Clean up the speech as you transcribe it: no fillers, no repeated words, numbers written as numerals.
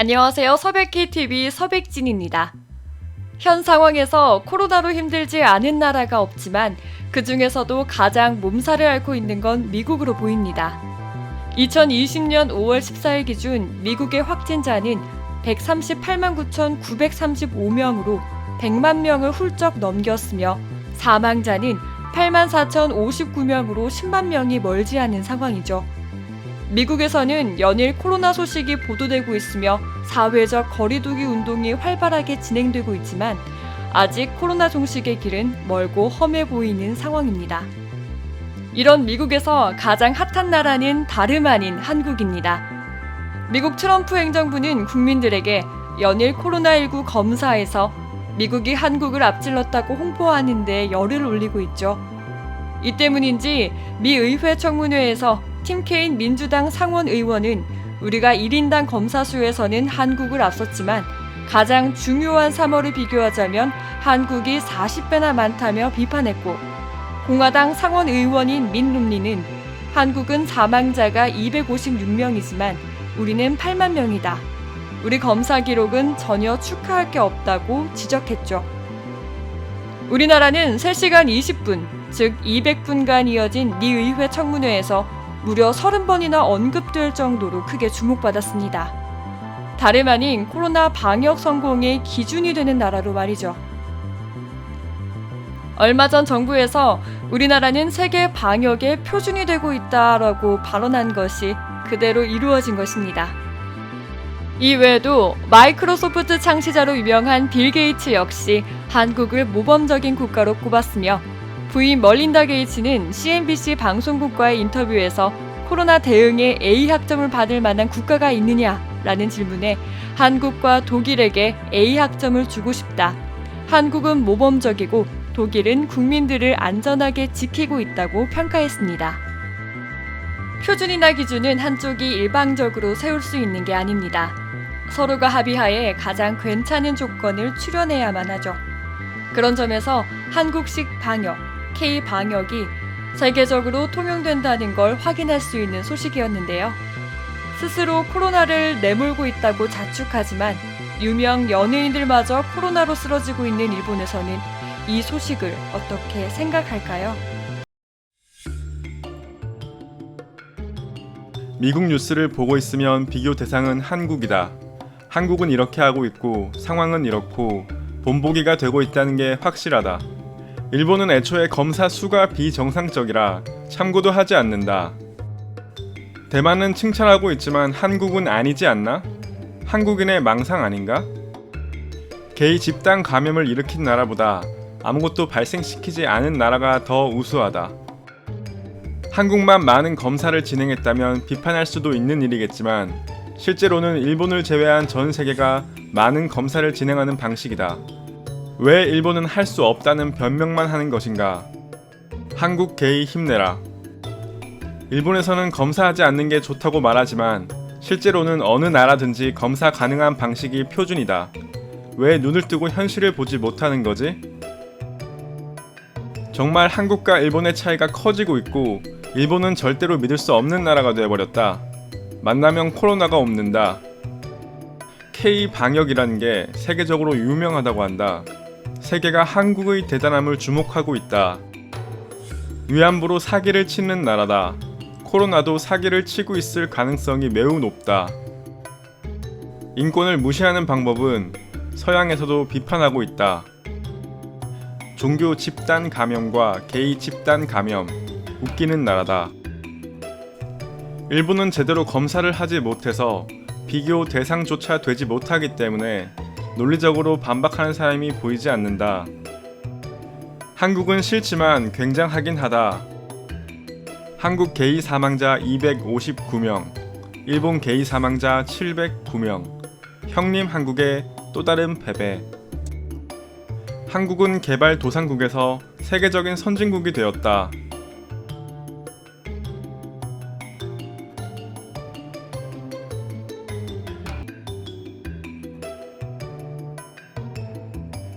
안녕하세요. 서백KTV 서백진입니다. 현 상황에서 코로나로 힘들지 않은 나라가 없지만 그 중에서도 가장 몸살을 앓고 있는 건 미국으로 보입니다. 2020년 5월 14일 기준 미국의 확진자는 138만 9,935명으로 100만 명을 훌쩍 넘겼으며 사망자는 8만 4,059명으로 10만 명이 멀지 않은 상황이죠. 미국에서는 연일 코로나 소식이 보도되고 있으며 사회적 거리두기 운동이 활발하게 진행되고 있지만 아직 코로나 종식의 길은 멀고 험해 보이는 상황입니다. 이런 미국에서 가장 핫한 나라는 다름 아닌 한국입니다. 미국 트럼프 행정부는 국민들에게 연일 코로나19 검사에서 미국이 한국을 앞질렀다고 홍보하는 데 열을 올리고 있죠. 이 때문인지 미 의회 청문회에서 팀 케인 민주당 상원 의원은 우리가 1인당 검사 수에서는 한국을 앞섰지만 가장 중요한 3월을 비교하자면 한국이 40배나 많다며 비판했고, 공화당 상원 의원인 민 롬니는 한국은 사망자가 256명이지만 우리는 8만 명이다. 우리 검사 기록은 전혀 축하할 게 없다고 지적했죠. 우리나라는 3시간 20분, 즉 200분간 이어진 미 의회 청문회에서 무려 30번이나 언급될 정도로 크게 주목받았습니다. 다름 아닌 코로나 방역 성공의 기준이 되는 나라로 말이죠. 얼마 전 정부에서 우리나라는 세계 방역의 표준이 되고 있다라고 발언한 것이 그대로 이루어진 것입니다. 이 외에도 마이크로소프트 창시자로 유명한 빌 게이츠 역시 한국을 모범적인 국가로 꼽았으며 부인 멀린다 게이츠는 CNBC 방송국과의 인터뷰에서 코로나 대응에 A 학점을 받을 만한 국가가 있느냐라는 질문에 한국과 독일에게 A 학점을 주고 싶다. 한국은 모범적이고 독일은 국민들을 안전하게 지키고 있다고 평가했습니다. 표준이나 기준은 한쪽이 일방적으로 세울 수 있는 게 아닙니다. 서로가 합의하에 가장 괜찮은 조건을 추려내야만 하죠. 그런 점에서 한국식 방역, K-방역이 세계적으로 통용된다는 걸 확인할 수 있는 소식이었는데요. 스스로 코로나를 내몰고 있다고 자축하지만 유명 연예인들마저 코로나로 쓰러지고 있는 일본에서는 이 소식을 어떻게 생각할까요? 미국 뉴스를 보고 있으면 비교 대상은 한국이다. 한국은 이렇게 하고 있고 상황은 이렇고 본보기가 되고 있다는 게 확실하다. 일본은 애초에 검사 수가 비정상적이라 참고도 하지 않는다. 대만은 칭찬하고 있지만 한국은 아니지 않나? 한국인의 망상 아닌가? 개인 집단 감염을 일으킨 나라보다 아무것도 발생시키지 않은 나라가 더 우수하다. 한국만 많은 검사를 진행했다면 비판할 수도 있는 일이겠지만 실제로는 일본을 제외한 전 세계가 많은 검사를 진행하는 방식이다. 왜 일본은 할 수 없다는 변명만 하는 것인가? 한국 개이 힘내라. 일본에서는 검사하지 않는 게 좋다고 말하지만 실제로는 어느 나라든지 검사 가능한 방식이 표준이다. 왜 눈을 뜨고 현실을 보지 못하는 거지? 정말 한국과 일본의 차이가 커지고 있고 일본은 절대로 믿을 수 없는 나라가 되어버렸다. 만나면 코로나가 옮는다. K-방역이라는 게 세계적으로 유명하다고 한다. 세계가 한국의 대단함을 주목하고 있다. 위안부로 사기를 치는 나라다. 코로나도 사기를 치고 있을 가능성이 매우 높다. 인권을 무시하는 방법은 서양에서도 비판하고 있다. 종교 집단 감염과 개인 집단 감염, 웃기는 나라다. 일본은 제대로 검사를 하지 못해서 비교 대상조차 되지 못하기 때문에 논리적으로 반박하는 사람이 보이지 않는다. 한국은 싫지만 굉장하긴 하다. 한국 게이 사망자 259명, 일본 게이 사망자 709명, 형님 한국의 또 다른 패배. 한국은 개발도상국에서 세계적인 선진국이 되었다.